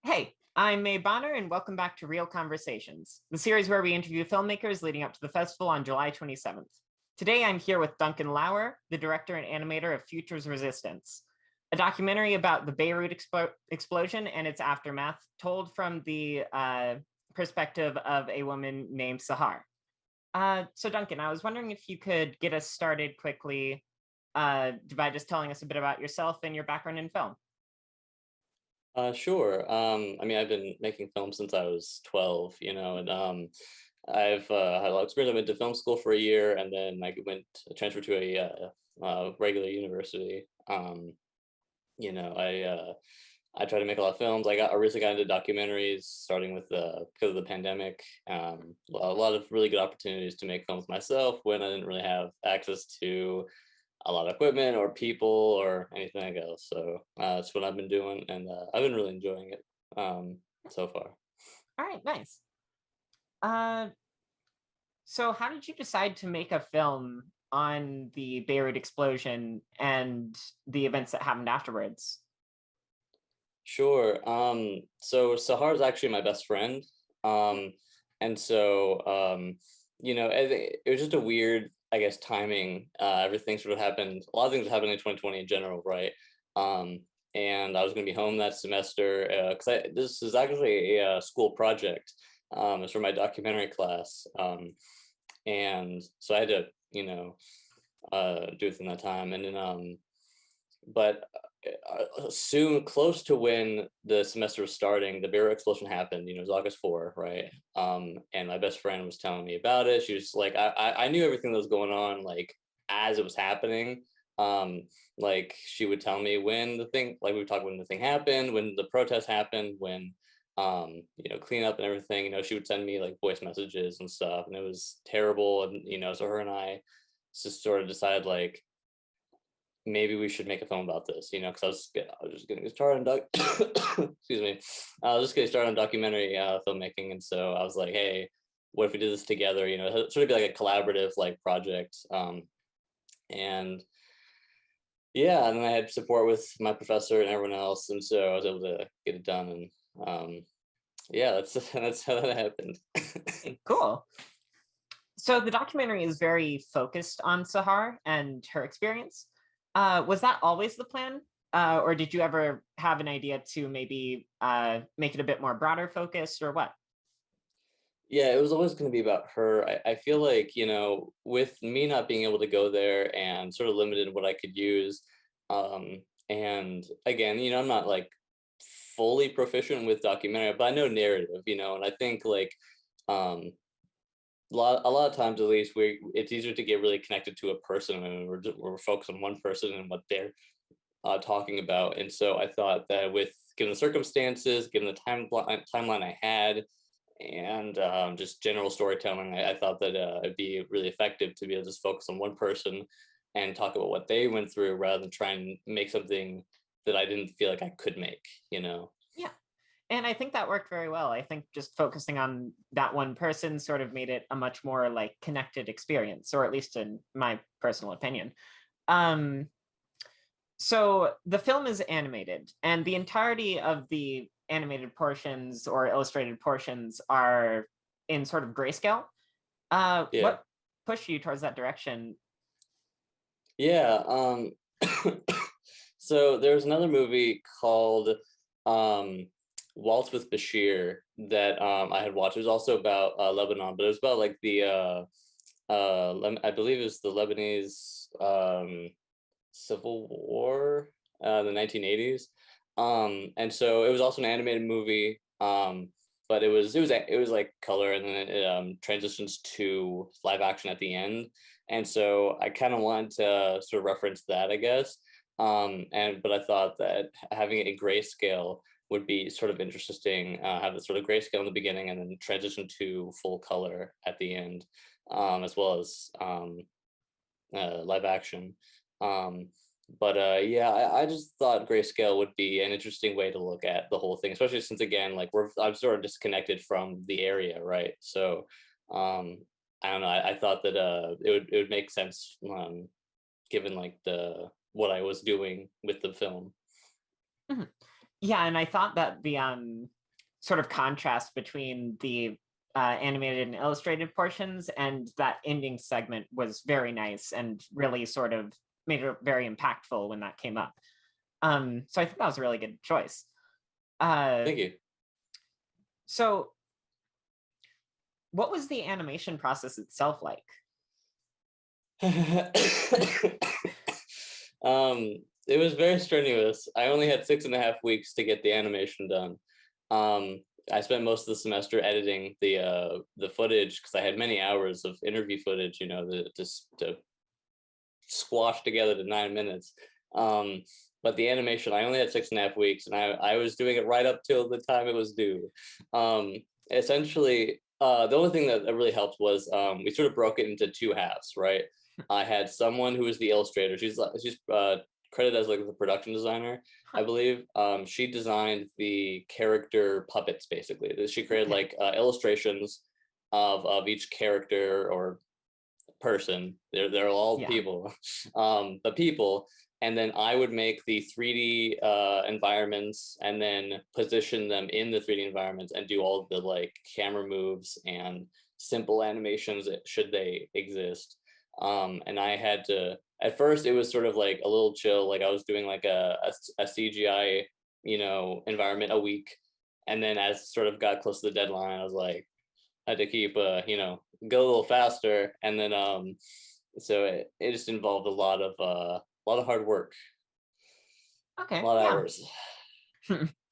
Hey, I'm May Bonner, and welcome back to Real Conversations, the series where we interview filmmakers leading up to the festival on July 27th. Today, I'm here with Duncan Lauer, the director and animator of Future's Resistance, a documentary about the Beirut explosion and its aftermath, told from the perspective of a woman named Sahar. So, Duncan, I was wondering if you could get us started quickly by just telling us a bit about yourself and your background in film. Sure. I mean, I've been making films since I was 12, and I've had a lot of experience. I went to film school for a year, and then transferred to a regular university. I try to make a lot of films. I recently got into documentaries, starting with because of the pandemic. A lot of really good opportunities to make films myself when I didn't really have access to a lot of equipment or people or anything else. So that's what I've been doing, and I've been really enjoying it so far. All right, nice. Uh, so, how did you decide to make a film on the Beirut explosion and the events that happened afterwards? Sure. So Sahar's actually my best friend. Um, and so, I think it was just a weird, I guess, timing. Everything sort of happened. A lot of things happened in 2020 in general, right? Um, and I was going to be home that semester because this is actually a school project. It's for my documentary class. And so I had to, do it in that time. And then, but soon, close to when the semester was starting, the Beirut explosion happened. It was August 4, right? And my best friend was telling me about it. She was like, I knew everything that was going on, like as it was happening. Like she would tell me when the thing, like we would talk when the thing happened, when the protest happened, when cleanup and everything. She would send me like voice messages and stuff, and it was terrible. And so her and I just sort of decided like maybe we should make a film about this, because I was just getting started on excuse me, I was just getting started on documentary filmmaking, and so I was like, hey, what if we did this together? Sort of be like a collaborative like project, and yeah, and then I had support with my professor and everyone else, and so I was able to get it done, and yeah, that's that's how that happened. Cool. So, the documentary is very focused on Sahar and her experience. Was that always the plan? Or did you ever have an idea to maybe make it a bit more broader focused or what? Yeah, it was always going to be about her. I feel like, with me not being able to go there and sort of limited in what I could use, and again, I'm not like fully proficient with documentary, but I know narrative, and I think like um, a lot of times at least it's easier to get really connected to a person when we're focused on one person and what they're talking about. And so I thought that with given the circumstances, given the timeline I had, and just general storytelling, I thought that it'd be really effective to be able to just focus on one person and talk about what they went through rather than try and make something that I didn't feel like I could make, Yeah. And I think that worked very well. I think just focusing on that one person sort of made it a much more like connected experience, or at least in my personal opinion. Um, so the film is animated, and the entirety of the animated portions or illustrated portions are in sort of grayscale. Yeah. What pushed you towards that direction? Yeah. So there's another movie called um, Waltz with Bashir that I had watched. It was also about Lebanon, but it was about like I believe it was the Lebanese Civil War, the 1980s. And so it was also an animated movie, but it was like color, and then it transitions to live action at the end. And so I kind of wanted to sort of reference that, I guess. And but I thought that having it in grayscale would be sort of interesting. Have the sort of grayscale in the beginning and then transition to full color at the end, as well as live action. Um, but yeah, I just thought grayscale would be an interesting way to look at the whole thing, especially since again, like I'm sort of disconnected from the area, right? So I don't know. I thought that it would make sense given like the what I was doing with the film. Mhm. Yeah, and I thought that the sort of contrast between the animated and illustrated portions and that ending segment was very nice and really sort of made it very impactful when that came up. So I think that was a really good choice. Uh, Thank you. so what was the animation process itself like? It was very strenuous. I only had 6.5 weeks to get the animation done. I spent most of the semester editing the footage because I had many hours of interview footage, just to squash together to 9 minutes. But the animation, I only had 6.5 weeks, and I was doing it right up till the time it was due. Essentially, the only thing that really helped was we sort of broke it into two halves, right? I had someone who was the illustrator. She's credited as like the production designer, I believe. She designed the character puppets basically. She created Okay. like illustrations of each character or person. They're all Yeah. people, the people. And then I would make the 3D environments and then position them in the 3D environments and do all the like camera moves and simple animations should they exist. And I had to, at first it was sort of like a little chill, like I was doing like a CGI, environment a week. And then as sort of got close to the deadline, I was like, I had to keep, go a little faster. And then, so it just involved a lot of hard work, a Okay. lot of Yeah. hours.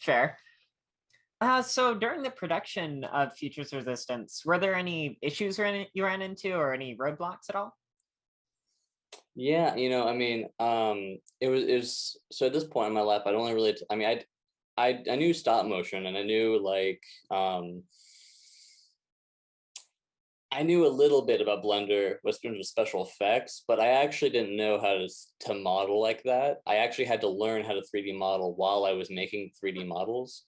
Fair. So during the production of Futures Resistance, were there any issues you ran into or any roadblocks at all? Yeah, I mean, it was so at this point in my life, I'd only really, I mean, I knew stop motion and I knew like, I knew a little bit about Blender with terms of special effects, but I actually didn't know how to model like that. I actually had to learn how to 3D model while I was making 3D models,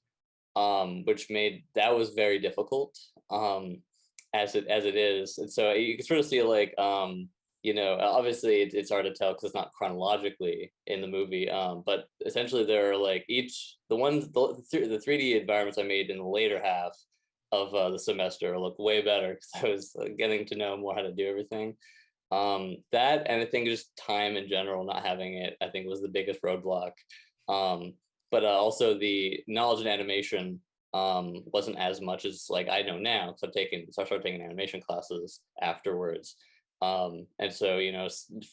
which made that was very difficult, as it is. And so you can sort of see like, obviously it's hard to tell because it's not chronologically in the movie, but essentially there are like the 3D environments I made in the later half of the semester look way better because I was getting to know more how to do everything. That and I think just time in general, not having it, I think was the biggest roadblock. But also the knowledge in animation wasn't as much as like I know now because I started taking animation classes afterwards. And so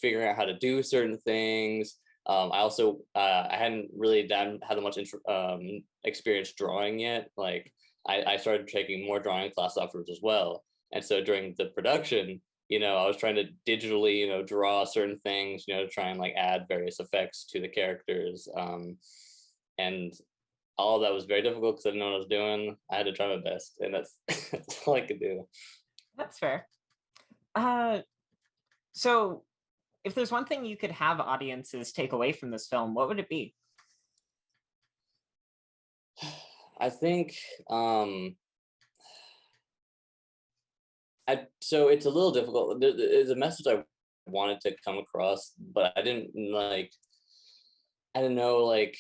figuring out how to do certain things. I also I hadn't really had much experience drawing yet. Like I started taking more drawing classes afterwards as well. And so during the production, I was trying to digitally, draw certain things, to try and like add various effects to the characters. And all of that was very difficult because I didn't know what I was doing. I had to try my best, and that's that's all I could do. That's fair. Uh, so if there's one thing you could have audiences take away from this film, what would it be? I think so it's a little difficult. There's a message I wanted to come across, but I didn't know like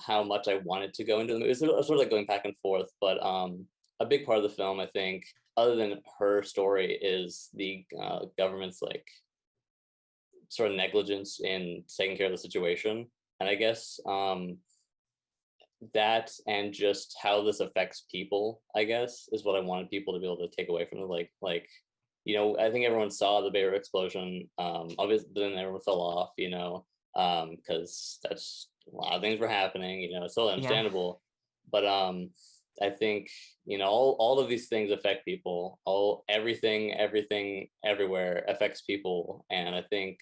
how much I wanted to go into them. It was sort of like going back and forth, but a big part of the film, I think, other than her story, is the government's like sort of negligence in taking care of the situation. And I guess that and just how this affects people, I guess, is what I wanted people to be able to take away from it. I think everyone saw the Beirut explosion. Obviously, then everyone fell off, because that's a lot of things were happening. It's totally Yeah. understandable. But I think all of these things affect people. Everything, everywhere affects people, and I think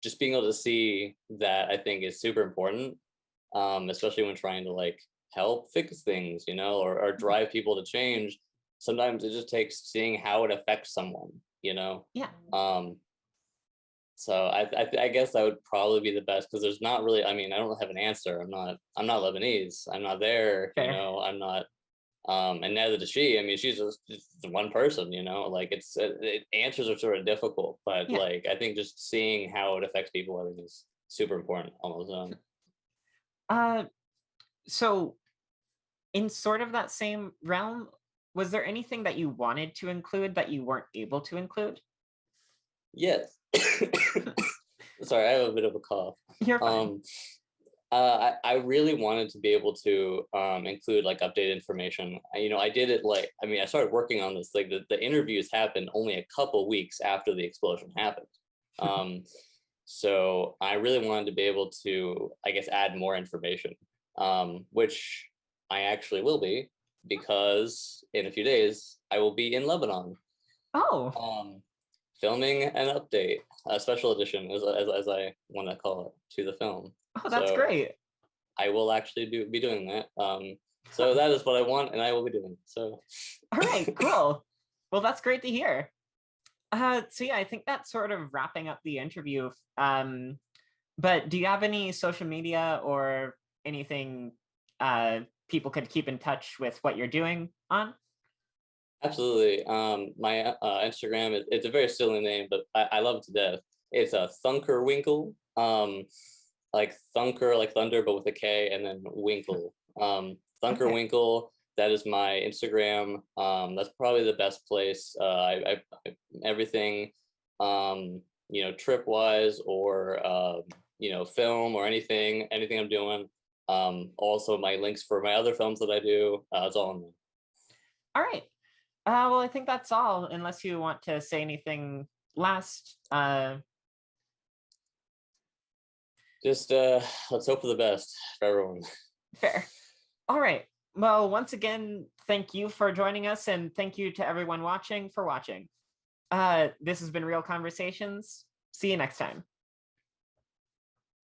just being able to see that I think is super important, especially when trying to like help fix things, or drive people to change. Sometimes it just takes seeing how it affects someone, you know. Yeah. Um, so I guess that would probably be the best because there's not really. I mean, I don't have an answer. I'm not Lebanese. I'm not there. Fair. I'm not. And neither does she. I mean, she's just one person. Like answers are sort of difficult, but Yeah. like I think just seeing how it affects people, I think is super important on its own. Uh, So, in sort of that same realm, was there anything that you wanted to include that you weren't able to include? Yes. Sorry, I have a bit of a cough. You're fine. Um, I really wanted to be able to include like updated information. I did it like, I started working on this, like the interviews happened only a couple weeks after the explosion happened. Um, so I really wanted to be able to, I guess, add more information, which I actually will be, because in a few days I will be in Lebanon. Oh, Um, Filming an update, a special edition, as I want to call it, to the film. oh, that's So great. I will actually be doing that. So that is what I want, and I will be doing. So All right, cool. Well, that's great to hear. So yeah, I think that's sort of wrapping up the interview. But do you have any social media or anything people could keep in touch with what you're doing on? absolutely. My Instagram is, it's a very silly name, but I love it to death. It's a Thunkerwinkle. Like Thunker, like thunder, but with a K, and then Winkle. Okay. Thunkerwinkle. That is my Instagram. That's probably the best place. Everything, trip wise, or film, or anything I'm doing. Also my links for my other films that I do. It's all in there. All right. Well, I think that's all, unless you want to say anything last. Just let's hope for the best for everyone. Fair. All right. Well, once again, thank you for joining us, and thank you to everyone watching for watching. This has been Real Conversations. See you next time.